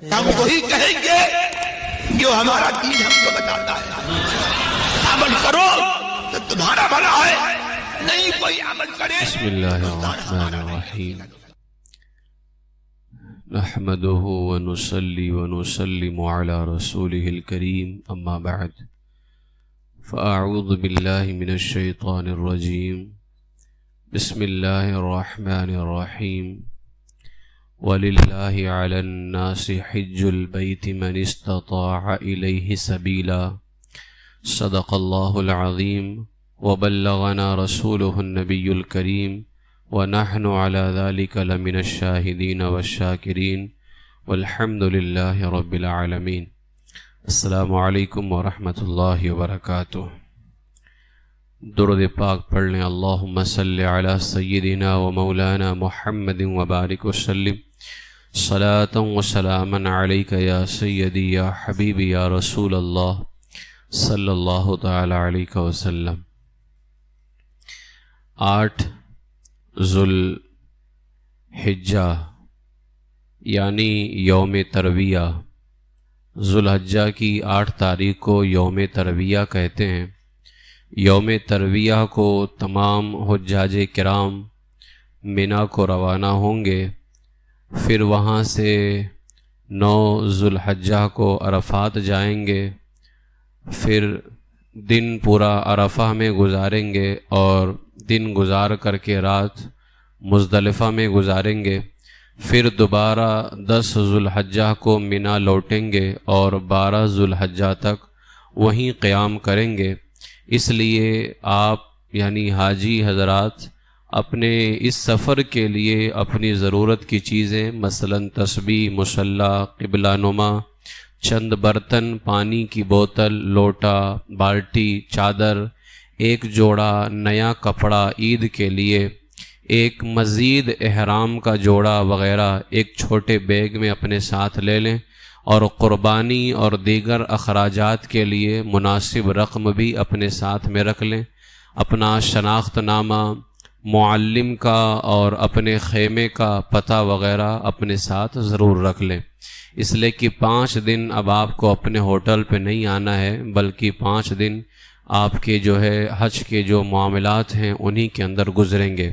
ہم وہی کہیں گے جو ہمارا دین ہم کو بتاتا ہے. عمل کرو تو تمہارا بھلا ہے، نہیں کوئی عمل کرے. بسم اللہ الرحمن الرحیم. نحمده ونصلي ونسلم على رسوله الكريم، اما بعد، فاعوذ باللہ من الشیطان الرجیم. بسم اللہ الرحمن الرحیم. وَلِلَّهِ عَلَى النَّاسِ حِجُّ الْبَيْتِ مَنِ اسْتَطَاعَ إِلَيْهِ سَبِيلًا. صدق اللہ العظیم. وبلغنا رسوله النبی الکریم، ونحن على ذلك لمن الشاہدین والشاکرین، والحمد للہ رب العالمین. السلام علیکم ورحمۃ اللہ وبرکاتہ. درود پاک پڑھ لیں. اللہم صلی علی سیدنا و مولانا محمد وبارک وسلم. صلاۃ و سلاما علیک یا سیدی یا حبیبی یا رسول اللہ صلی اللہ تعالی علیہ وسلم. 8 ذو الحجہ یعنی یوم ترویہ. ذو الحجہ کی 8 تاریخ کو یوم ترویہ کہتے ہیں. یوم ترویہ کو تمام حجاج کرام مینا کو روانہ ہوں گے، پھر وہاں سے 9 ذو الحجہ کو عرفات جائیں گے، پھر دن پورا عرفہ میں گزاریں گے اور دن گزار کر کے رات مزدلفہ میں گزاریں گے. پھر دوبارہ 10 ذو الحجہ کو مینا لوٹیں گے اور 12 ذو الحجہ تک وہیں قیام کریں گے. اس لیے آپ یعنی حاجی حضرات اپنے اس سفر کے لیے اپنی ضرورت کی چیزیں مثلا تسبیح، مصلی، قبلہ نما، چند برتن، پانی کی بوتل، لوٹا، بالٹی، چادر، ایک جوڑا نیا کپڑا عید کے لیے، ایک مزید احرام کا جوڑا وغیرہ ایک چھوٹے بیگ میں اپنے ساتھ لے لیں، اور قربانی اور دیگر اخراجات کے لیے مناسب رقم بھی اپنے ساتھ میں رکھ لیں. اپنا شناخت نامہ، معلم کا اور اپنے خیمے کا پتہ وغیرہ اپنے ساتھ ضرور رکھ لیں، اس لیے کہ 5 دن اب آپ کو اپنے ہوٹل پہ نہیں آنا ہے، بلکہ 5 دن آپ کے جو ہے حج کے جو معاملات ہیں انہی کے اندر گزریں گے.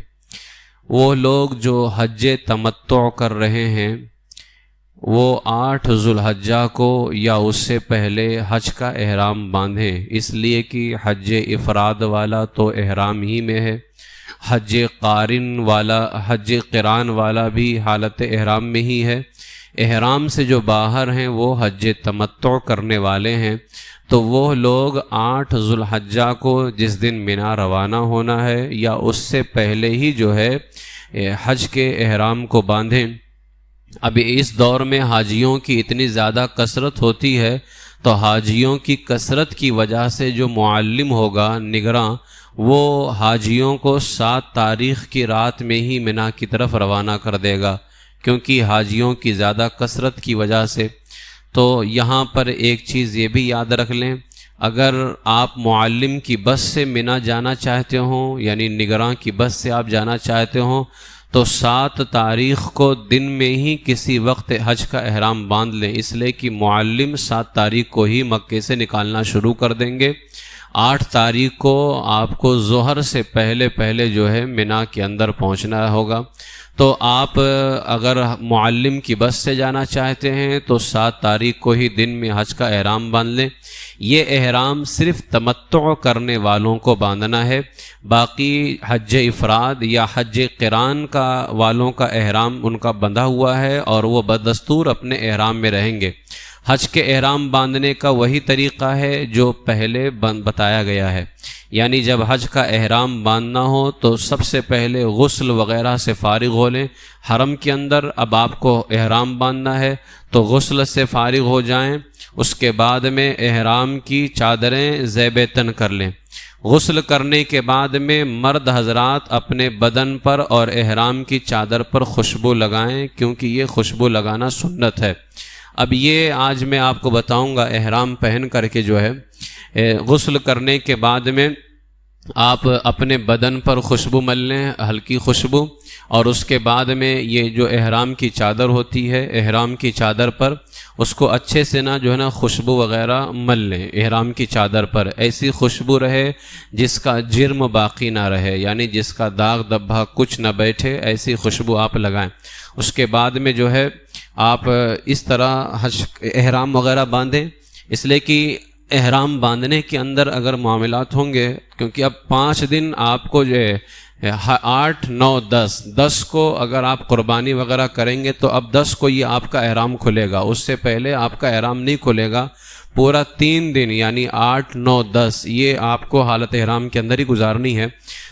وہ لوگ جو حج تمتع کر رہے ہیں وہ 8 ذو الحجہ کو یا اس سے پہلے حج کا احرام باندھیں، اس لیے کہ حج افراد والا تو احرام ہی میں ہے، حج قران والا بھی حالت احرام میں ہی ہے. احرام سے جو باہر ہیں وہ حج تمتع کرنے والے ہیں، تو وہ لوگ 8 ذو الحجہ کو جس دن مینا روانہ ہونا ہے یا اس سے پہلے ہی جو ہے حج کے احرام کو باندھیں. اب اس دور میں حاجیوں کی اتنی زیادہ کثرت ہوتی ہے، تو حاجیوں کی کثرت کی وجہ سے جو معلم ہوگا نگراں، وہ حاجیوں کو 7 تاریخ کی رات میں ہی مینا کی طرف روانہ کر دے گا، کیونکہ حاجیوں کی زیادہ کثرت کی وجہ سے. تو یہاں پر ایک چیز یہ بھی یاد رکھ لیں، اگر آپ معلم کی بس سے مینا جانا چاہتے ہوں یعنی نگراں کی بس سے آپ جانا چاہتے ہوں، تو 7 تاریخ کو دن میں ہی کسی وقت حج کا احرام باندھ لیں، اس لیے کہ معلم 7 تاریخ کو ہی مکے سے نکالنا شروع کر دیں گے. 8 تاریخ کو آپ کو ظہر سے پہلے جو ہے مینا کے اندر پہنچنا ہوگا. تو آپ اگر معلم کی بس سے جانا چاہتے ہیں تو 7 تاریخ کو ہی دن میں حج کا احرام باندھ لیں. یہ احرام صرف تمتع کرنے والوں کو باندھنا ہے، باقی حج افراد یا حج قران کا والوں کا احرام ان کا بندھا ہوا ہے اور وہ بدستور اپنے احرام میں رہیں گے. حج کے احرام باندھنے کا وہی طریقہ ہے جو پہلے بتایا گیا ہے، یعنی جب حج کا احرام باندھنا ہو تو سب سے پہلے غسل وغیرہ سے فارغ ہو لیں. حرم کے اندر اب آپ کو احرام باندھنا ہے تو غسل سے فارغ ہو جائیں، اس کے بعد میں احرام کی چادریں زیب تن کر لیں. غسل کرنے کے بعد میں مرد حضرات اپنے بدن پر اور احرام کی چادر پر خوشبو لگائیں، کیونکہ یہ خوشبو لگانا سنت ہے. اب یہ آج میں آپ کو بتاؤں گا احرام پہن کر کے جو ہے غسل کرنے کے بعد میں آپ اپنے بدن پر خوشبو مل لیں، ہلکی خوشبو، اور اس کے بعد میں یہ جو احرام کی چادر ہوتی ہے، احرام کی چادر پر اس کو اچھے سے نا جو ہے نا خوشبو وغیرہ مل لیں احرام کی چادر پر، ایسی خوشبو رہے جس کا جرم باقی نہ رہے، یعنی جس کا داغ دبھا کچھ نہ بیٹھے، ایسی خوشبو آپ لگائیں۔ اس کے بعد میں جو ہے آپ اس طرح احرام وغیرہ باندھیں، اس لیے کہ احرام باندھنے کے اندر اگر معاملات ہوں گے، کیونکہ اب 5 دن آپ کو جو ہے 8 9 10 کو اگر آپ قربانی وغیرہ کریں گے تو اب 10 کو یہ آپ کا احرام کھلے گا، اس سے پہلے آپ کا احرام نہیں کھلے گا۔ پورا 3 دن یعنی 8 9 10 یہ آپ کو حالت احرام کے اندر ہی گزارنی ہے۔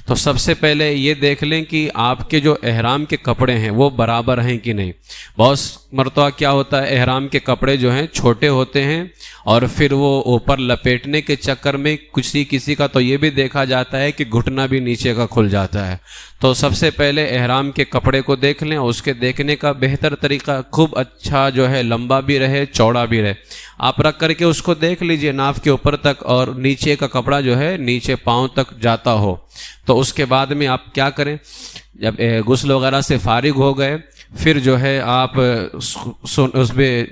تو سب سے پہلے یہ دیکھ لیں کہ آپ کے جو احرام کے کپڑے ہیں وہ برابر ہیں کہ نہیں۔ بہت مرتبہ کیا ہوتا ہے، احرام کے کپڑے جو ہیں چھوٹے ہوتے ہیں اور پھر وہ اوپر لپیٹنے کے چکر میں کسی کا تو یہ بھی دیکھا جاتا ہے کہ گھٹنا بھی نیچے کا کھل جاتا ہے۔ تو سب سے پہلے احرام کے کپڑے کو دیکھ لیں، اس کے دیکھنے کا بہتر طریقہ خوب اچھا جو ہے لمبا بھی رہے چوڑا بھی رہے، آپ رکھ کر کے اس کو دیکھ لیجئے ناف کے اوپر تک، اور نیچے کا کپڑا جو ہے نیچے پاؤں تک جاتا ہو۔ تو اس کے بعد میں آپ کیا کریں، جب غسل وغیرہ سے فارغ ہو گئے پھر جو ہے آپ اس میں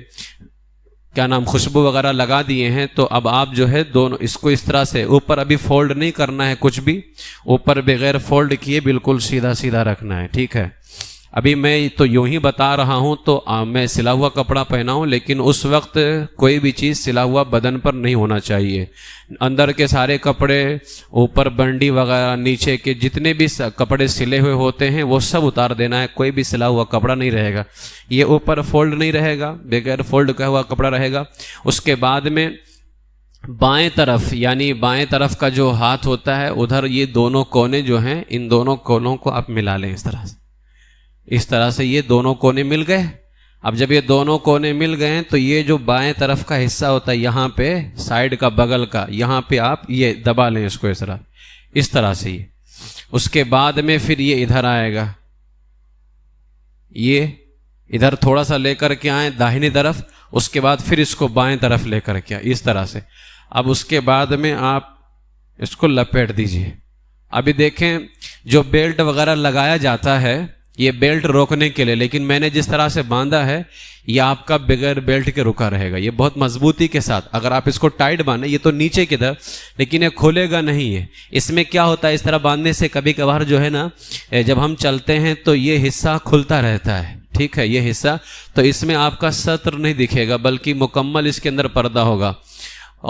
کیا نام خوشبو وغیرہ لگا دیے ہیں، تو اب آپ جو ہے دونوں اس کو اس طرح سے اوپر ابھی فولڈ نہیں کرنا ہے، کچھ بھی اوپر بغیر فولڈ کیے بالکل سیدھا سیدھا رکھنا ہے، ٹھیک ہے۔ ابھی میں تو یوں ہی بتا رہا ہوں تو میں سلا ہوا کپڑا پہنا ہوں، لیکن اس وقت کوئی بھی چیز سلا ہوا بدن پر نہیں ہونا چاہیے۔ اندر کے سارے کپڑے، اوپر بنڈی وغیرہ، نیچے کے جتنے بھی کپڑے سلے ہوئے ہوتے ہیں وہ سب اتار دینا ہے، کوئی بھی سلا ہوا کپڑا نہیں رہے گا، یہ اوپر فولڈ نہیں رہے گا، بغیر فولڈ کا ہوا کپڑا رہے گا۔ اس کے بعد میں بائیں طرف یعنی بائیں طرف کا جو ہاتھ ہوتا ہے ادھر یہ دونوں کونے جو ہیں، ان دونوں کونوں کو آپ ملا لیں اس طرح سے یہ دونوں کونے مل گئے۔ اب جب یہ دونوں کونے مل گئے تو یہ جو بائیں طرف کا حصہ ہوتا ہے یہاں پہ سائیڈ کا بغل کا، یہاں پہ آپ یہ دبا لیں اس کو اس طرح سے یہ۔ اس کے بعد میں پھر یہ ادھر آئے گا، یہ ادھر تھوڑا سا لے کر کے آئیں داہنی طرف، اس کے بعد پھر اس کو بائیں طرف لے کر کے اس طرح سے۔ اب اس کے بعد میں آپ اس کو لپیٹ دیجئے۔ ابھی دیکھیں جو بیلٹ وغیرہ لگایا جاتا ہے یہ بیلٹ روکنے کے لیے، لیکن میں نے جس طرح سے باندھا ہے یہ آپ کا بغیر بیلٹ کے رکا رہے گا، یہ بہت مضبوطی کے ساتھ۔ اگر آپ اس کو ٹائٹ باندھیں یہ تو نیچے کی طرف، لیکن یہ کھولے گا نہیں ہے۔ اس میں کیا ہوتا ہے، اس طرح باندھنے سے کبھی کبھار جو ہے نا جب ہم چلتے ہیں تو یہ حصہ کھلتا رہتا ہے، ٹھیک ہے، یہ حصہ، تو اس میں آپ کا سطر نہیں دکھے گا بلکہ مکمل اس کے اندر پردہ ہوگا،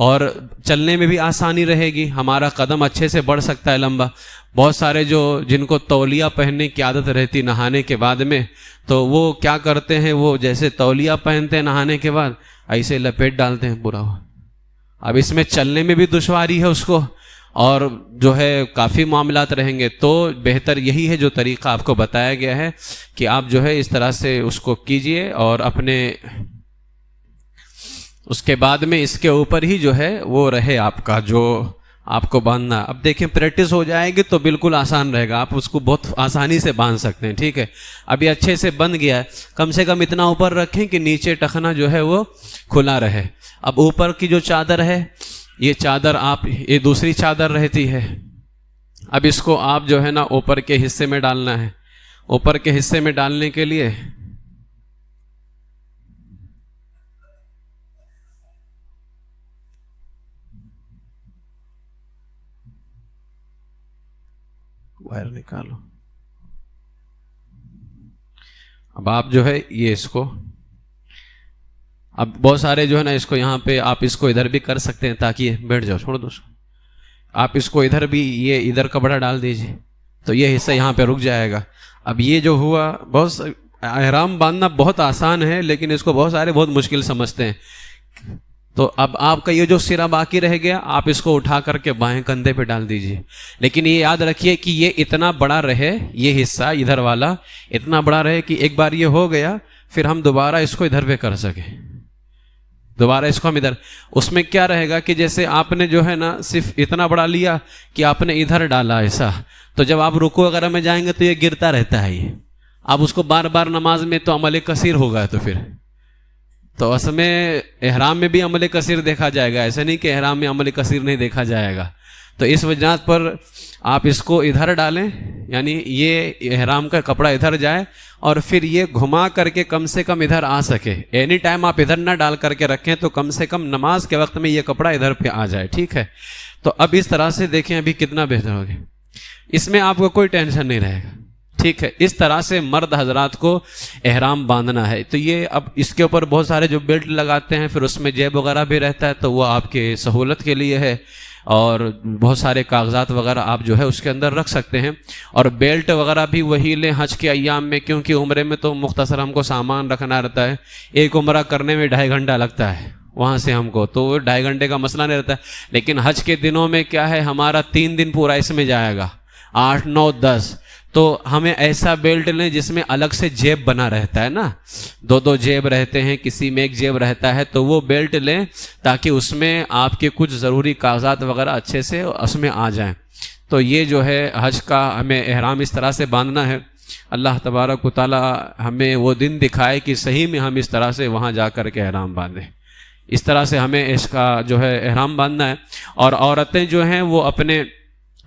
اور چلنے میں بھی آسانی رہے گی، ہمارا قدم اچھے سے بڑھ سکتا ہے لمبا۔ بہت سارے جن کو تولیہ پہننے کی عادت رہتی نہانے کے بعد میں، تو وہ کیا کرتے ہیں، وہ جیسے تولیہ پہنتے ہیں نہانے کے بعد ایسے لپیٹ ڈالتے ہیں پورا۔ اب اس میں چلنے میں بھی دشواری ہے اس کو، اور جو ہے کافی معاملات رہیں گے، تو بہتر یہی ہے جو طریقہ آپ کو بتایا گیا ہے کہ آپ جو ہے اس طرح سے اس کو کیجئے، اور اپنے اس کے بعد میں اس کے اوپر ہی جو ہے وہ رہے آپ کا جو آپ کو باندھنا۔ اب دیکھیں پریکٹس ہو جائے گی تو بالکل آسان رہے گا، آپ اس کو بہت آسانی سے باندھ سکتے ہیں، ٹھیک ہے۔ اب یہ اچھے سے بند گیا ہے، کم سے کم اتنا اوپر رکھیں کہ نیچے ٹخنا جو ہے وہ کھلا رہے۔ اب اوپر کی جو چادر ہے یہ چادر یہ دوسری چادر رہتی ہے، اب اس کو آپ جو ہے نا اوپر کے حصے میں ڈالنا ہے۔ اوپر کے حصے میں ڈالنے کے لیے وائر نکالو، اب آپ جو ہے یہ اس کو، اب بہت سارے جو ہے نا اس کو یہاں پہ آپ اس کو ادھر بھی کر سکتے ہیں تاکہ یہ بیٹھ جاؤ، چھوڑ دو اس کو، آپ اس کو ادھر بھی یہ ادھر کپڑا ڈال دیجئے تو یہ حصہ یہاں پہ رک جائے گا۔ اب یہ جو ہوا، احرام باندھنا بہت آسان ہے لیکن اس کو بہت سارے بہت مشکل سمجھتے ہیں۔ تو اب آپ کا یہ جو سرا باقی رہ گیا آپ اس کو اٹھا کر کے بائیں کندھے پہ ڈال دیجئے، لیکن یہ یاد رکھیے کہ یہ اتنا بڑا رہے، یہ حصہ ادھر والا اتنا بڑا رہے کہ ایک بار یہ ہو گیا پھر ہم دوبارہ اس کو ادھر پہ کر سکیں، دوبارہ اس کو ہم ادھر۔ اس میں کیا رہے گا کہ جیسے آپ نے جو ہے نا صرف اتنا بڑا لیا کہ آپ نے ادھر ڈالا ایسا، تو جب آپ رکوع وغیرہ میں جائیں گے تو یہ گرتا رہتا ہے، یہ اب اس کو بار بار نماز میں تو عمل کثیر ہوگا، تو پھر تو اصل میں احرام میں بھی عمل کثیر دیکھا جائے گا، ایسا نہیں کہ احرام میں عمل کثیر نہیں دیکھا جائے گا۔ تو اس وجہ پر آپ اس کو ادھر ڈالیں، یعنی یہ احرام کا کپڑا ادھر جائے اور پھر یہ گھما کر کے کم سے کم ادھر آ سکے. اینی ٹائم آپ ادھر نہ ڈال کر کے رکھیں تو کم سے کم نماز کے وقت میں یہ کپڑا ادھر پہ آ جائے. ٹھیک ہے، تو اب اس طرح سے دیکھیں ابھی کتنا بہتر ہو گیا. اس میں آپ کو کوئی ٹینشن نہیں رہے گا. ٹھیک ہے، اس طرح سے مرد حضرات کو احرام باندھنا ہے. تو یہ اب اس کے اوپر بہت سارے جو بیلٹ لگاتے ہیں، پھر اس میں جیب وغیرہ بھی رہتا ہے، تو وہ آپ کے سہولت کے لیے ہے، اور بہت سارے کاغذات وغیرہ آپ جو ہے اس کے اندر رکھ سکتے ہیں. اور بیلٹ وغیرہ بھی وہی لیں حج کے ایام میں، کیونکہ عمرے میں تو مختصر ہم کو سامان رکھنا رہتا ہے. ایک عمرہ کرنے میں 2.5 گھنٹہ لگتا ہے وہاں سے ہم کو، تو 2.5 گھنٹے کا مسئلہ نہیں رہتا ہے. لیکن حج کے دنوں میں کیا ہے، ہمارا 3 دن پورا اس میں جائے گا، 8, 9, 10. تو ہمیں ایسا بیلٹ لیں جس میں الگ سے جیب بنا رہتا ہے نا، 2 جیب رہتے ہیں، کسی میں 1 جیب رہتا ہے. تو وہ بیلٹ لیں تاکہ اس میں آپ کے کچھ ضروری کاغذات وغیرہ اچھے سے اس میں آ جائیں. تو یہ جو ہے حج کا ہمیں احرام اس طرح سے باندھنا ہے. اللہ تبارک و تعالی ہمیں وہ دن دکھائے کہ صحیح میں ہم اس طرح سے وہاں جا کر کے احرام باندھیں. اس طرح سے ہمیں اس کا جو ہے احرام باندھنا ہے. اور عورتیں جو ہیں وہ اپنے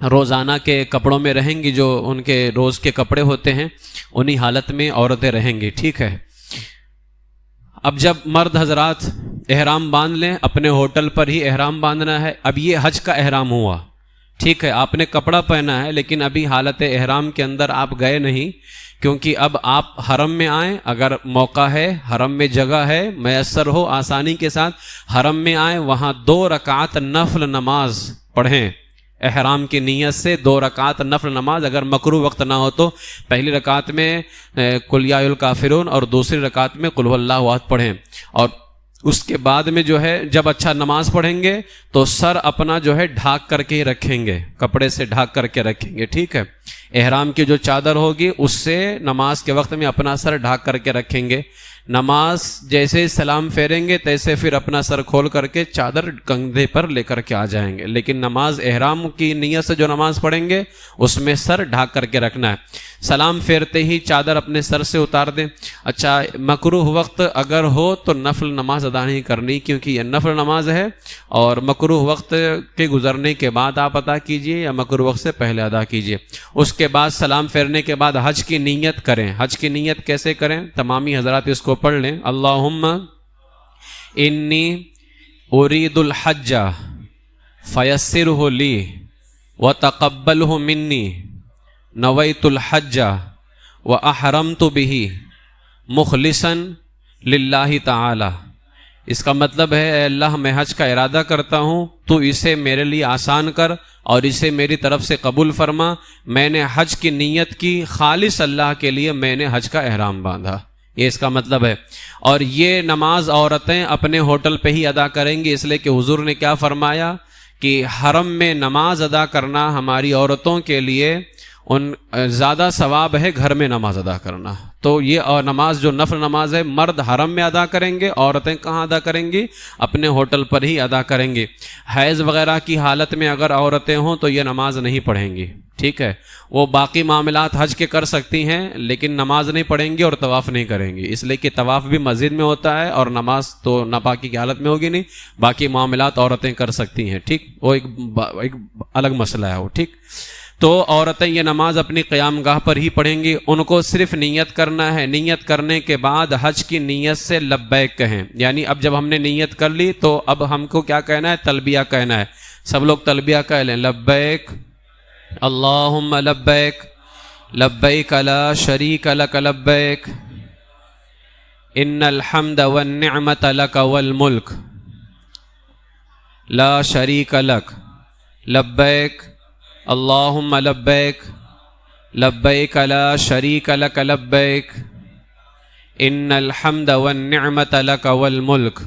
روزانہ کے کپڑوں میں رہیں گی، جو ان کے روز کے کپڑے ہوتے ہیں انہی حالت میں عورتیں رہیں گی. ٹھیک ہے، اب جب مرد حضرات احرام باندھ لیں، اپنے ہوٹل پر ہی احرام باندھنا ہے. اب یہ حج کا احرام ہوا. ٹھیک ہے، آپ نے کپڑا پہنا ہے لیکن ابھی حالت احرام کے اندر آپ گئے نہیں، کیونکہ اب آپ حرم میں آئیں. اگر موقع ہے، حرم میں جگہ ہے، میسر ہو، آسانی کے ساتھ حرم میں آئیں، وہاں 2 رکعت نفل نماز پڑھیں. احرام کی نیت سے 2 رکعت نفل نماز، اگر مکروہ وقت نہ ہو تو پہلی رکعت میں قل یا الکافرون اور دوسری رکعت میں قل هو اللہ احد پڑھیں. اور اس کے بعد میں جو ہے جب اچھا نماز پڑھیں گے تو سر اپنا جو ہے ڈھاک کر کے ہی رکھیں گے، کپڑے سے ڈھاک کر کے رکھیں گے. ٹھیک ہے، احرام کی جو چادر ہوگی اس سے نماز کے وقت میں اپنا سر ڈھاک کر کے رکھیں گے. نماز جیسے سلام پھیریں گے تیسے پھر اپنا سر کھول کر کے چادر کندھے پر لے کر کے آ جائیں گے. لیکن نماز احرام کی نیت سے جو نماز پڑھیں گے اس میں سر ڈھاک کر کے رکھنا ہے. سلام پھیرتے ہی چادر اپنے سر سے اتار دیں. اچھا، مکروہ وقت اگر ہو تو نفل نماز ادا نہیں کرنی، کیونکہ یہ نفل نماز ہے، اور مکروہ وقت کے گزرنے کے بعد آپ ادا کیجئے یا مکروہ وقت سے پہلے ادا کیجئے. اس کے بعد سلام پھیرنے کے بعد حج کی نیت کریں. حج کی نیت کیسے کریں؟ تمامی حضرات اس کو پڑھ لیں. اللہم انی ارید الحج فیسرہ لی وتقبلہ منی نویت الحج واحرمت بہ مخلصا للہ تعالی. اس کا مطلب ہے، اے اللہ میں حج کا ارادہ کرتا ہوں، تو اسے میرے لیے آسان کر اور اسے میری طرف سے قبول فرما. میں نے حج کی نیت کی، خالص اللہ کے لیے میں نے حج کا احرام باندھا. یہ اس کا مطلب ہے. اور یہ نماز عورتیں اپنے ہوٹل پہ ہی ادا کریں گی، اس لیے کہ حضور نے کیا فرمایا کہ حرم میں نماز ادا کرنا ہماری عورتوں کے لیے زیادہ ثواب ہے گھر میں نماز ادا کرنا. تو یہ اور نماز جو نفل نماز ہے مرد حرم میں ادا کریں گے، عورتیں کہاں ادا کریں گی؟ اپنے ہوٹل پر ہی ادا کریں گے. حیض وغیرہ کی حالت میں اگر عورتیں ہوں تو یہ نماز نہیں پڑھیں گی. ٹھیک ہے، وہ باقی معاملات حج کے کر سکتی ہیں لیکن نماز نہیں پڑھیں گی اور طواف نہیں کریں گی، اس لیے کہ طواف بھی مسجد میں ہوتا ہے اور نماز تو ناپاکی کی حالت میں ہوگی نہیں. باقی معاملات عورتیں کر سکتی ہیں. ٹھیک، وہ ایک الگ مسئلہ ہے وہ. ٹھیک، تو عورتیں یہ نماز اپنی قیام گاہ پر ہی پڑھیں گی. ان کو صرف نیت کرنا ہے. نیت کرنے کے بعد حج کی نیت سے لبیک کہیں. یعنی اب جب ہم نے نیت کر لی تو اب ہم کو کیا کہنا ہے؟ تلبیہ کہنا ہے. سب لوگ تلبیہ کہہ لیں، لبیک اللہم لبیک لبیک لا شریک لک لبیک ان الحمد والنعمت لک والملک لا شریک لک لبیک اللہم لبیک لبیک لا شریک لک لبیک ان الحمد والنعمت لک والملک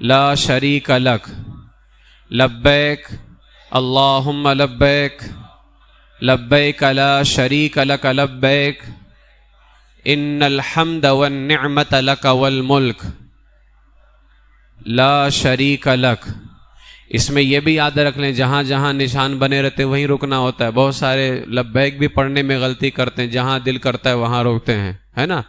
لا شریک لک لبیک اللہم لبیک لبیک لا شریک لک لبیک ان الحمد والنعمت لک والملک لا شریک لک. اس میں یہ بھی یاد رکھ لیں، جہاں جہاں نشان بنے رہتے وہیں رکنا ہوتا ہے. بہت سارے لبیک بھی پڑھنے میں غلطی کرتے ہیں، جہاں دل کرتا ہے وہاں روکتے ہیں، ہے نا.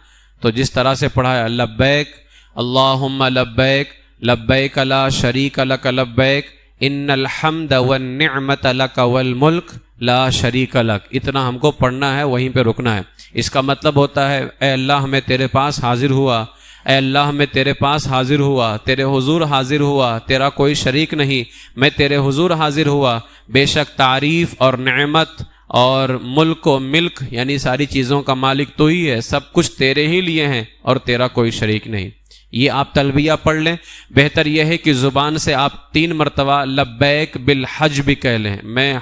تو جس طرح سے پڑھا ہے لبیک اللہم لبیک لبیک لا شریک لک لبیک ان الحمد والنعمت لک والملک لا شریک لک، اتنا ہم کو پڑھنا ہے، وہیں پہ رکنا ہے۔ اس کا مطلب ہوتا ہے اے اللہ میں تیرے پاس حاضر ہوا، اے اللہ میں تیرے پاس حاضر ہوا، تیرے حضور حاضر ہوا، تیرا کوئی شریک نہیں، میں تیرے حضور حاضر ہوا، بے شک تعریف اور نعمت اور ملک و ملک یعنی ساری چیزوں کا مالک تو ہی ہے، سب کچھ تیرے ہی لیے ہیں اور تیرا کوئی شریک نہیں۔ یہ آپ تلبیہ پڑھ لیں۔ بہتر یہ ہے کہ زبان سے آپ 3 مرتبہ لبیک بالحج بھی کہہ لیں، میں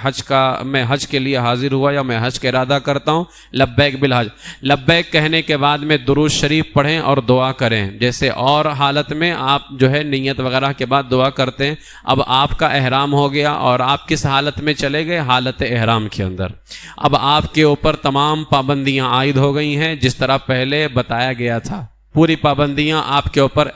حج کے لیے حاضر ہوا یا میں حج کا ارادہ کرتا ہوں، لبیک بالحج۔ لبیک کہنے کے بعد میں درود شریف پڑھیں اور دعا کریں، جیسے اور حالت میں آپ جو ہے نیت وغیرہ کے بعد دعا کرتے ہیں۔ اب آپ کا احرام ہو گیا اور آپ کس حالت میں چلے گئے؟ حالت احرام کے اندر۔ اب آپ کے اوپر تمام پابندیاں عائد ہو گئی ہیں، جس طرح پہلے بتایا گیا تھا، پوری پابندیاں آپ کے اوپر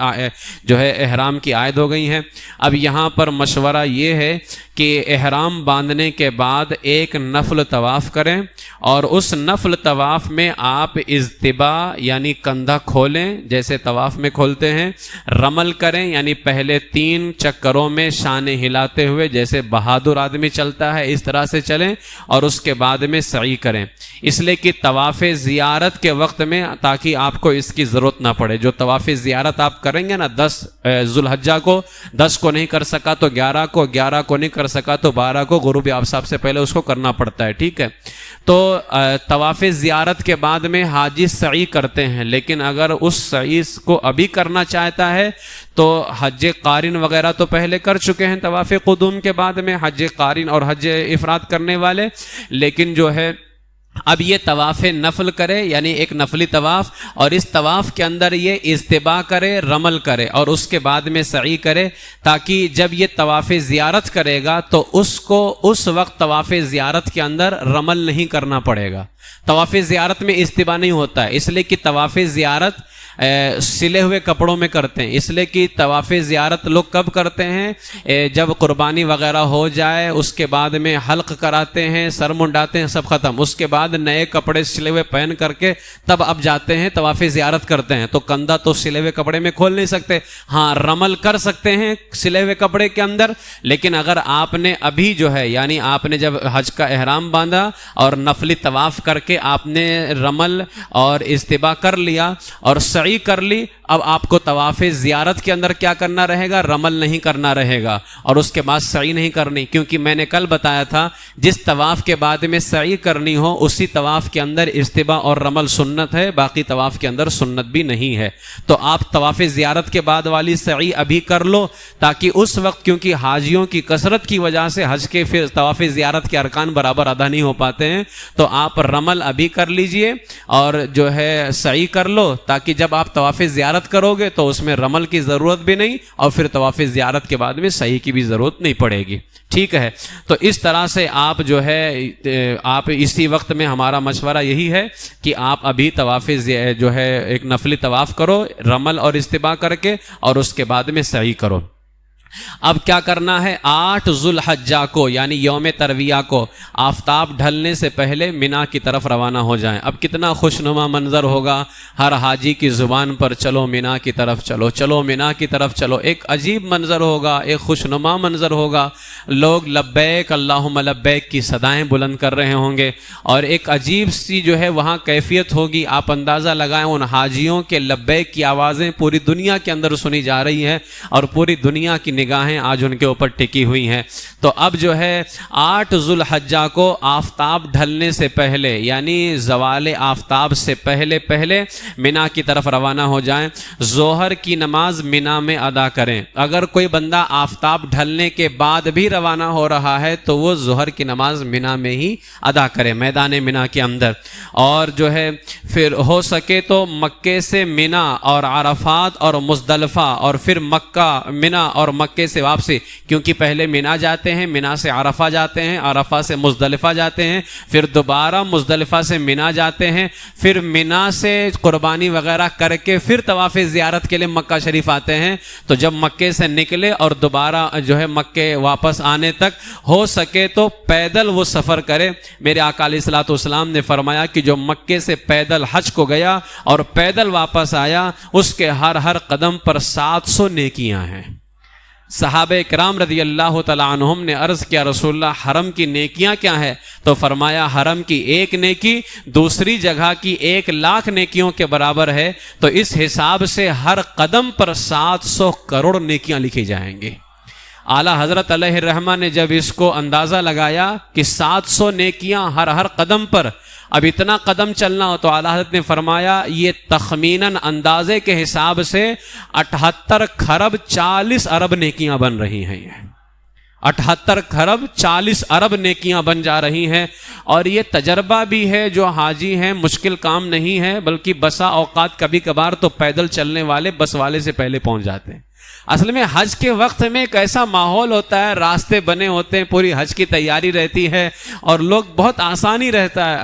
جو ہے احرام کی عائد ہو گئی ہیں۔ اب یہاں پر مشورہ یہ ہے کہ احرام باندھنے کے بعد ایک نفل طواف کریں، اور اس نفل طواف میں آپ اضطباء یعنی کندھا کھولیں جیسے طواف میں کھولتے ہیں، رمل کریں یعنی پہلے 3 چکروں میں شانے ہلاتے ہوئے جیسے بہادر آدمی چلتا ہے اس طرح سے چلیں، اور اس کے بعد میں سعی کریں، اس لیے کہ طواف زیارت کے وقت میں تاکہ آپ کو اس کی ضرورت نہ پڑے۔ جو طواف زیارت آپ کریں گے نا 10 ذو الحجہ کو، 10 کو نہیں کر سکا تو 11 کو، 11 کو نہیں کر سکا تو 12 کو، غروب آفتاب سے پہلے اس کو کرنا پڑتا ہے، ٹھیک ہے؟ تو طواف زیارت کے بعد میں حاجی سعی کرتے ہیں، لیکن اگر اس سعی کو ابھی کرنا چاہتا ہے تو حج قارن وغیرہ تو پہلے کر چکے ہیں طواف قدوم کے بعد میں، حج قارن اور حج افراد کرنے والے، لیکن جو ہے اب یہ طواف نفل کرے یعنی ایک نفلی طواف، اور اس طواف کے اندر یہ اضطباء کرے، رمل کرے، اور اس کے بعد میں سعی کرے، تاکہ جب یہ طواف زیارت کرے گا تو اس کو اس وقت طواف زیارت کے اندر رمل نہیں کرنا پڑے گا۔ طواف زیارت میں اضطباء نہیں ہوتا ہے، اس لیے کہ طواف زیارت سلے ہوئے کپڑوں میں کرتے ہیں، اس لیے کہ طواف زیارت لوگ کب کرتے ہیں؟ جب قربانی وغیرہ ہو جائے اس کے بعد میں حلق کراتے ہیں، سر منڈاتے ہیں، سب ختم، اس کے بعد نئے کپڑے سلے ہوئے پہن کر کے تب اب جاتے ہیں طواف زیارت کرتے ہیں، تو کندھا تو سلے ہوئے کپڑے میں کھول نہیں سکتے، ہاں رمل کر سکتے ہیں سلے ہوئے کپڑے کے اندر، لیکن اگر آپ نے ابھی جو ہے یعنی آپ نے جب حج کا احرام باندھا اور نفلی طواف کر کے آپ نے رمل اور اضطباء کر لیا اور سعی کر لی، اب آپ کو طواف زیارت کے اندر کیا کرنا رہے گا؟ رمل نہیں کرنا رہے گا، اور اس کے بعد سعی نہیں کرنی، کیونکہ میں نے کل بتایا تھا جس طواف کے بعد میں سعی کرنی ہو اسی طواف کے اندر اضطباء اور رمل سنت ہے، باقی طواف کے اندر سنت بھی نہیں ہے۔ تو آپ طواف زیارت کے بعد والی سعی ابھی کر لو، تاکہ اس وقت، کیونکہ حاجیوں کی کثرت کی وجہ سے حج کے پھر طواف زیارت کے ارکان برابر ادا نہیں ہو پاتے ہیں، تو آپ رمل ابھی کر لیجئے اور جو ہے سعی کر لو، تاکہ جب آپ طواف زیارت کرو گے تو اس میں رمل کی ضرورت بھی نہیں، اور پھر طواف زیارت کے بعد میں سعی کی بھی ضرورت نہیں پڑے گی، ٹھیک ہے؟ تو اس طرح سے آپ جو ہے آپ اسی وقت میں ہمارا مشورہ یہی ہے کہ آپ ابھی طواف جو ہے ایک نفلی طواف کرو رمل اور اضطباء کر کے، اور اس کے بعد میں سعی کرو۔ اب کیا کرنا ہے؟ 8 ذو الحجہ کو یعنی یوم ترویہ کو آفتاب ڈھلنے سے پہلے مینا کی طرف روانہ ہو جائیں۔ اب کتنا خوشنما منظر ہوگا ہر حاجی کی زبان پر، چلو مینا کی طرف چلو، چلو مینا کی طرف چلو، ایک عجیب منظر ہوگا، ایک خوشنما منظر ہوگا، لوگ لبیک اللہم لبیک کی صدائیں بلند کر رہے ہوں گے، اور ایک عجیب سی جو ہے وہاں کیفیت ہوگی، آپ اندازہ لگائیں ان حاجیوں کے لبیک کی آوازیں پوری دنیا کے اندر سنی جا رہی ہیں، اور پوری دنیا کی نگاہیں آج ان کے اوپر ٹکی ہوئی ہیں۔ تو اب جو ہے 8 ذو الحجہ کو آفتاب ڈھلنے سے پہلے یعنی زوال آفتاب سے پہلے مینا کی طرف روانہ ہو جائیں، ظہر کی نماز مینا میں ادا کریں۔ اگر کوئی بندہ آفتاب ڈھلنے کے بعد بھی روانہ ہو رہا ہے تو وہ ظہر کی نماز مینا میں ہی ادا کرے، میدان مینا کے اندر، اور جو ہے پھر ہو سکے تو مکے سے مینا اور عرفات اور مزدلفہ، اور پھر مکہ مینا اور مکے سے واپسی، کیونکہ پہلے مینا جاتے ہیں، مینا سے عرفہ جاتے ہیں، عرفہ سے مزدلفہ جاتے ہیں، پھر دوبارہ مزدلفہ سے مینا جاتے ہیں، پھر مینا سے قربانی وغیرہ کر کے پھر طواف زیارت کے لیے مکہ شریف آتے ہیں۔ تو جب مکے سے نکلے اور دوبارہ جو ہے مکے واپس آنے تک ہو سکے تو پیدل وہ سفر کرے۔ میرے آقا علیہ الصلوۃ والسلام نے فرمایا کہ جو مکے سے پیدل حج کو گیا اور پیدل واپس آیا، اس کے ہر قدم پر 700 نیکیاں ہیں۔ صحابہ کرام رضی اللہ تعالیٰ عنہم نے عرض کیا رسول اللہ حرم کی نیکیاں کیا ہے؟ تو فرمایا حرم کی ایک نیکی دوسری جگہ کی 1,00,000 نیکیوں کے برابر ہے، تو اس حساب سے ہر قدم پر 700 کروڑ نیکیاں لکھی جائیں گی۔ اعلیٰ حضرت علیہ الرحمہ نے جب اس کو اندازہ لگایا کہ 700 نیکیاں ہر قدم پر، اب اتنا قدم چلنا ہو، تو اعلیٰ حضرت نے فرمایا یہ تخمیناً اندازے کے حساب سے 78 خرب 40 ارب نیکیاں بن رہی ہیں۔ یہ 78 خرب 40 ارب نیکیاں بن جا رہی ہیں، اور یہ تجربہ بھی ہے جو حاجی ہیں، مشکل کام نہیں ہے، بلکہ بسا اوقات کبھی کبھار تو پیدل چلنے والے بس والے سے پہلے پہنچ جاتے ہیں۔ اصل میں حج کے وقت میں ایک ایسا ماحول ہوتا ہے، راستے بنے ہوتے ہیں، پوری حج کی تیاری رہتی ہے، اور لوگ بہت آسانی رہتا ہے،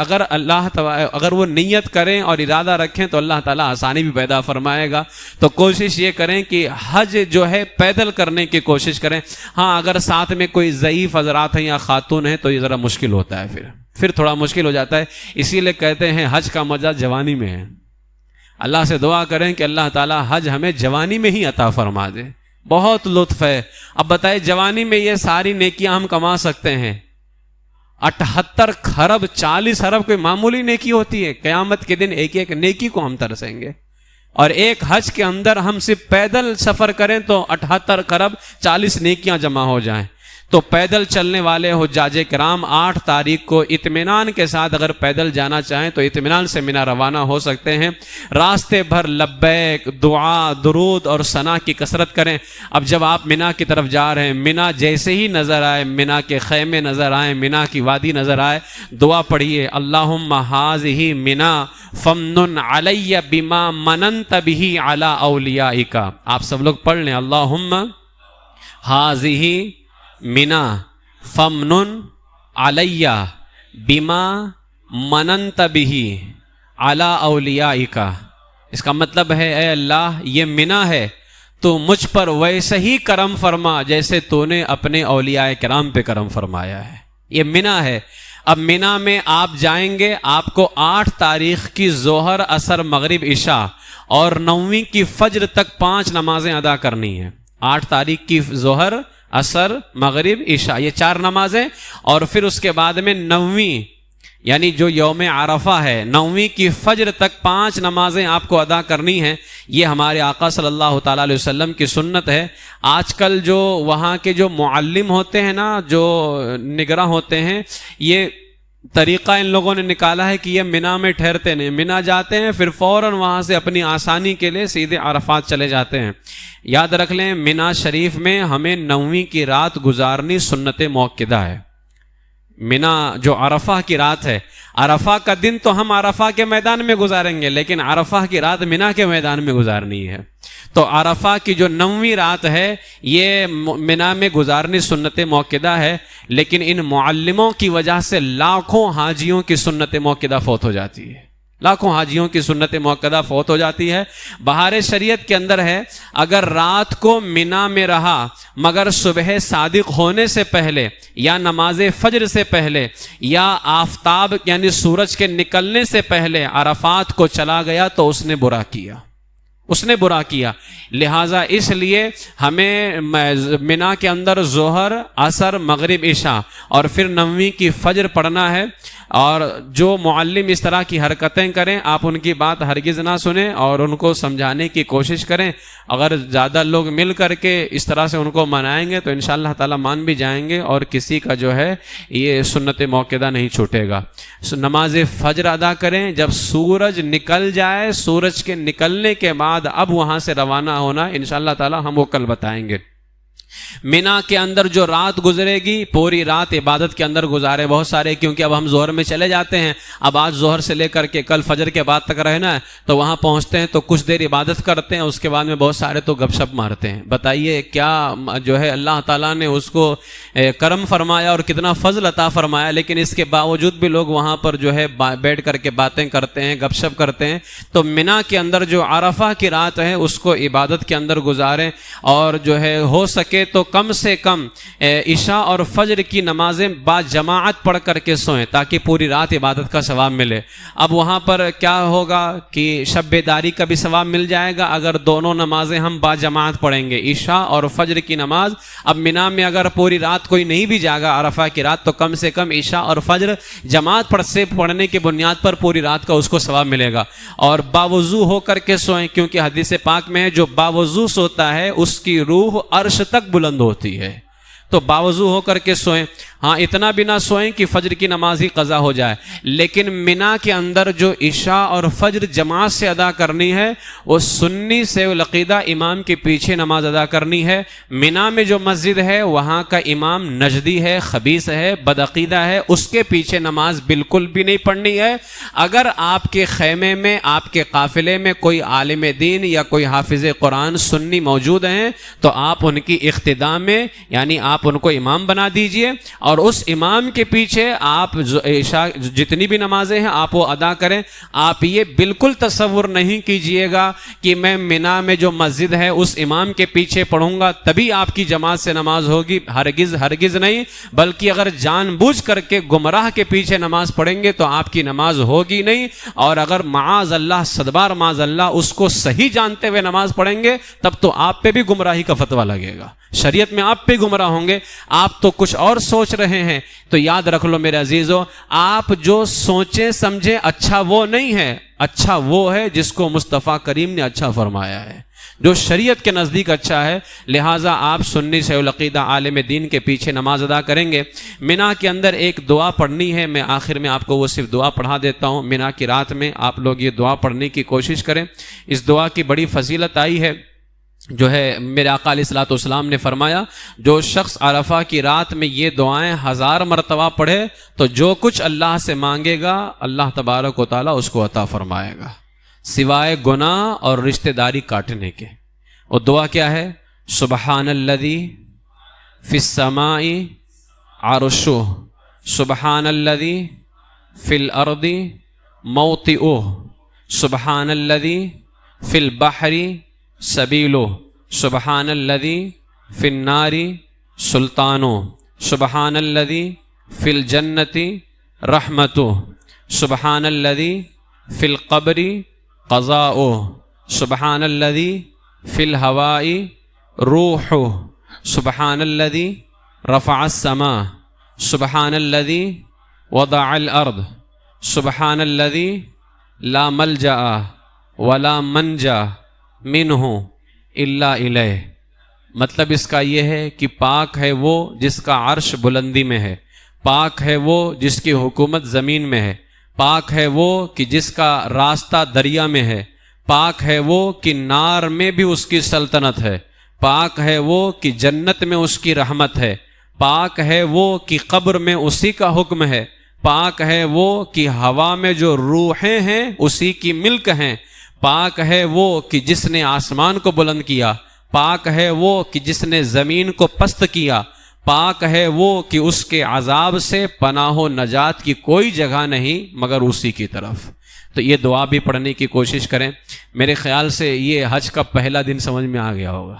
اگر وہ نیت کریں اور ارادہ رکھیں تو اللہ تعالیٰ آسانی بھی پیدا فرمائے گا۔ تو کوشش یہ کریں کہ حج جو ہے پیدل کرنے کی کوشش کریں۔ ہاں اگر ساتھ میں کوئی ضعیف حضرات ہیں یا خاتون ہیں تو یہ ذرا مشکل ہوتا ہے، پھر تھوڑا مشکل ہو جاتا ہے۔ اسی لیے کہتے ہیں حج کا مزہ جوانی میں ہے۔ اللہ سے دعا کریں کہ اللہ تعالیٰ حج ہمیں جوانی میں ہی عطا فرما دے، بہت لطف ہے۔ اب بتائیں جوانی میں یہ ساری نیکیاں ہم کما سکتے ہیں، 78 خرب 40 ارب کوئی معمولی نیکی ہوتی ہے؟ قیامت کے دن ایک ایک نیکی کو ہم ترسیں گے، اور ایک حج کے اندر ہم صرف پیدل سفر کریں تو 78 خرب 40 نیکیاں جمع ہو جائیں۔ تو پیدل چلنے والے حجاج کرام 8 تاریخ کو اطمینان کے ساتھ اگر پیدل جانا چاہیں تو اطمینان سے مینا روانہ ہو سکتے ہیں۔ راستے بھر لبیک، دعا، درود اور ثنا کی کثرت کریں۔ اب جب آپ مینا کی طرف جا رہے ہیں، مینا جیسے ہی نظر آئے، مینا کے خیمے نظر آئے، مینا کی وادی نظر آئے، دعا پڑھیے اللہم ہذہ مینا فمنن علی بما مننت بہ علی اولیائک۔ آپ سب لوگ پڑھ لیں اللہم ہذہ مینا فمنن علی بما مننت بہ علی اولیائک۔ اس کا مطلب ہے اے اللہ یہ مینا ہے، تو مجھ پر ویسے ہی کرم فرما جیسے تو نے اپنے اولیاء کرام پہ کرم فرمایا ہے۔ یہ مینا ہے۔ اب مینا میں آپ جائیں گے، آپ کو 8 تاریخ کی ظہر، عصر، مغرب، عشاء اور 9ویں کی فجر تک 5 نمازیں ادا کرنی ہیں۔ 8 تاریخ کی ظہر، عصر، مغرب، عشاء، یہ 4 نمازیں، اور پھر اس کے بعد میں 9ویں یعنی جو یوم عرفہ ہے، 9ویں کی فجر تک 5 نمازیں آپ کو ادا کرنی ہیں۔ یہ ہمارے آقا صلی اللہ تعالیٰ علیہ وسلم کی سنت ہے۔ آج کل جو وہاں کے جو معلم ہوتے ہیں نا، جو نگراں ہوتے ہیں، یہ طریقہ ان لوگوں نے نکالا ہے کہ یہ مینا میں ٹھہرتے نہیں، مینا جاتے ہیں پھر فوراً وہاں سے اپنی آسانی کے لیے سیدھے عرفات چلے جاتے ہیں۔ یاد رکھ لیں مینا شریف میں ہمیں 9ویں کی رات گزارنی سنت موقدہ ہے۔ مینا جو عرفہ کی رات ہے، عرفہ کا دن تو ہم عرفہ کے میدان میں گزاریں گے، لیکن عرفہ کی رات مینا کے میدان میں گزارنی ہے۔ تو عرفہ کی جو 9ویں رات ہے یہ مینا میں گزارنی سنت موقدہ ہے، لیکن ان معلموں کی وجہ سے لاکھوں حاجیوں کی سنت موقدہ فوت ہو جاتی ہے، لاکھوں حاجیوں کی سنت موقدہ فوت ہو جاتی ہے۔ بہار شریعت کے اندر ہے اگر رات کو مینا میں رہا مگر صبح صادق ہونے سے پہلے یا نماز فجر سے پہلے یا آفتاب یعنی سورج کے نکلنے سے پہلے عرفات کو چلا گیا تو اس نے برا کیا، اس نے برا کیا۔ لہٰذا اس لیے ہمیں مینا کے اندر ظہر، عصر، مغرب، عشاء اور پھر 9ویں کی فجر پڑھنا ہے۔ اور جو معلم اس طرح کی حرکتیں کریں آپ ان کی بات ہرگز نہ سنیں اور ان کو سمجھانے کی کوشش کریں۔ اگر زیادہ لوگ مل کر کے اس طرح سے ان کو منائیں گے تو انشاءاللہ تعالیٰ مان بھی جائیں گے اور کسی کا جو ہے یہ سنت موقدہ نہیں چھوٹے گا۔ نماز فجر ادا کریں، جب سورج نکل جائے، سورج کے نکلنے کے بعد اب وہاں سے روانہ ہونا انشاءاللہ تعالیٰ ہم وہ کل بتائیں گے۔ مینا کے اندر جو رات گزرے گی پوری رات عبادت کے اندر گزارے بہت سارے، کیونکہ اب ہم ظہر میں چلے جاتے ہیں، اب آج ظہر سے لے کر کے کل فجر کے بعد تک رہنا ہے، تو وہاں پہنچتے ہیں تو کچھ دیر عبادت کرتے ہیں، اس کے بعد میں بہت سارے تو گپ شپ مارتے ہیں۔ بتائیے کیا جو ہے اللہ تعالیٰ نے اس کو کرم فرمایا اور کتنا فضل عطا فرمایا، لیکن اس کے باوجود بھی لوگ وہاں پر جو ہے بیٹھ کر کے باتیں کرتے ہیں، گپ شپ کرتے ہیں۔ تو مینا کے اندر جو عرفہ کی رات ہے اس کو عبادت کے اندر گزاریں، اور جو ہے ہو سکے سکے تو کم سے کم عشاء اور فجر کی نمازیں با جماعت پڑھ کر کے سوئیں تاکہ پوری رات عبادت کا ثواب ملے۔ اب وہاں پر کیا ہوگا کہ شب بیداری کا بھی ثواب مل جائے گا اگر دونوں نمازیں ہم با جماعت پڑھیں گے، عشاء اور فجر کی نماز۔ اب مینا میں اگر پوری رات کوئی نہیں بھی جاگا عرفہ کی رات تو کم سے کم عشاء اور فجر جماعت پڑھنے کی بنیاد پر پوری رات کا اس کو ثواب ملے گا۔ اور باوضو ہو کر کے سوئیں، کیونکہ حدیث پاک میں ہے جو باوضو سوتا ہے اس کی روح عرش تک بلند ہوتی ہے، تو باوضو ہو کر کے سوئیں۔ ہاں اتنا بھی نہ سوئیں کہ فجر کی نماز ہی قضا ہو جائے، لیکن مینا کے اندر جو عشاء اور فجر جماعت سے ادا کرنی ہے وہ سنی سے العقیدہ امام کے پیچھے نماز ادا کرنی ہے۔ مینا میں جو مسجد ہے وہاں کا امام نجدی ہے، خبیث ہے، بدعقیدہ ہے، اس کے پیچھے نماز بالکل بھی نہیں پڑھنی ہے۔ اگر آپ کے خیمے میں، آپ کے قافلے میں کوئی عالم دین یا کوئی حافظ قرآن سنی موجود ہیں تو آپ ان کی اقتداء میں یعنی آپ ان کو امام بنا دیجئے، اور اس امام کے پیچھے آپ عشاء جتنی بھی نمازیں ہیں آپ وہ ادا کریں۔ آپ یہ بالکل تصور نہیں کیجئے گا کہ میں مینا میں جو مسجد ہے اس امام کے پیچھے پڑھوں گا تبھی آپ کی جماعت سے نماز ہوگی، ہرگز ہرگز نہیں۔ بلکہ اگر جان بوجھ کر کے گمراہ کے پیچھے نماز پڑھیں گے تو آپ کی نماز ہوگی نہیں، اور اگر معاذ اللہ صدبار معاذ اللہ اس کو صحیح جانتے ہوئے نماز پڑھیں گے تب تو آپ پہ بھی گمراہی کا فتویٰ لگے گا، شریعت میں آپ پہ گمراہ ہوں گے۔ آپ تو کچھ اور سوچ رہے ہیں، تو یاد رکھ لو میرے عزیزو، آپ جو سوچیں سمجھیں اچھا وہ نہیں ہے، اچھا وہ ہے جس کو مصطفیٰ کریم نے اچھا فرمایا ہے، جو شریعت کے نزدیک اچھا ہے۔ لہٰذا آپ سنی سے العقیدہ عالم دین کے پیچھے نماز ادا کریں گے۔ مینا کے اندر ایک دعا پڑھنی ہے، میں آخر میں آپ کو وہ صرف دعا پڑھا دیتا ہوں۔ مینا کی رات میں آپ لوگ یہ دعا پڑھنے کی کوشش کریں۔ اس دعا کی بڑی فضیلت آئی ہے، جو ہے میرے آقا علیہ الصلوۃ والسلام نے فرمایا جو شخص عرفہ کی رات میں یہ دعائیں 1000 مرتبہ پڑھے تو جو کچھ اللہ سے مانگے گا اللہ تبارک و تعالیٰ اس کو عطا فرمائے گا، سوائے گناہ اور رشتہ داری کاٹنے کے۔ وہ دعا کیا ہے؟ سبحان الذی فی السماء عرشہ، سبحان الذی فی الارض موطئہ، سبحان الذی فی البحر سبیلو، سبحان الذی فی النار سلطانو، سبحان الذی فی الجنت رحمتو، سبحان الذی فی القبر قضاؤ، سبحان الذی فی الہواء روح، سبحان الذی رفع السماء، سبحان الذی وضع الارض، سبحان الذی لا ملجأ ولا منجا منہ الا الیہ۔ مطلب اس کا یہ ہے کہ پاک ہے وہ جس کا عرش بلندی میں ہے، پاک ہے وہ جس کی حکومت زمین میں ہے، پاک ہے وہ کہ جس کا راستہ دریا میں ہے، پاک ہے وہ کہ نار میں بھی اس کی سلطنت ہے، پاک ہے وہ کہ جنت میں اس کی رحمت ہے، پاک ہے وہ کہ قبر میں اسی کا حکم ہے، پاک ہے وہ کہ ہوا میں جو روحیں ہیں اسی کی ملک ہیں، پاک ہے وہ کہ جس نے آسمان کو بلند کیا، پاک ہے وہ کہ جس نے زمین کو پست کیا، پاک ہے وہ کہ اس کے عذاب سے پناہ و نجات کی کوئی جگہ نہیں مگر اسی کی طرف۔ تو یہ دعا بھی پڑھنے کی کوشش کریں۔ میرے خیال سے یہ حج کا پہلا دن سمجھ میں آ گیا ہوگا،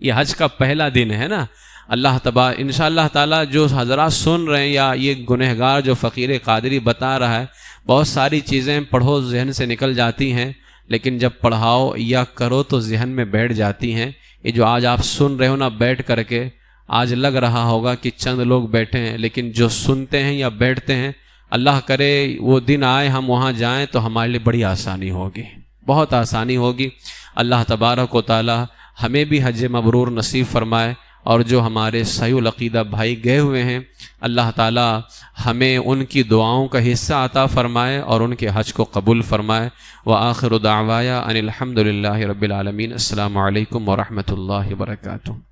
یہ حج کا پہلا دن ہے نا۔ اللہ تبارک انشاءاللہ تعالیٰ جو حضرات سن رہے ہیں یا یہ گنہگار جو فقیر قادری بتا رہا ہے، بہت ساری چیزیں پڑھو ذہن سے نکل جاتی ہیں، لیکن جب پڑھاؤ یا کرو تو ذہن میں بیٹھ جاتی ہیں۔ یہ جو آج آپ سن رہے ہو نا بیٹھ کر کے، آج لگ رہا ہوگا کہ چند لوگ بیٹھے ہیں، لیکن جو سنتے ہیں یا بیٹھتے ہیں، اللہ کرے وہ دن آئے ہم وہاں جائیں تو ہمارے لیے بڑی آسانی ہوگی، بہت آسانی ہوگی۔ اللہ تبارک و تعالی ہمیں بھی حج مبرور نصیب فرمائے، اور جو ہمارے صحیح العقیدہ بھائی گئے ہوئے ہیں اللہ تعالی ہمیں ان کی دعاؤں کا حصہ عطا فرمائے اور ان کے حج کو قبول فرمائے۔ وآخر دعوایا ان الحمد للہ رب العالمین۔ السلام علیکم ورحمۃ اللہ وبرکاتہ۔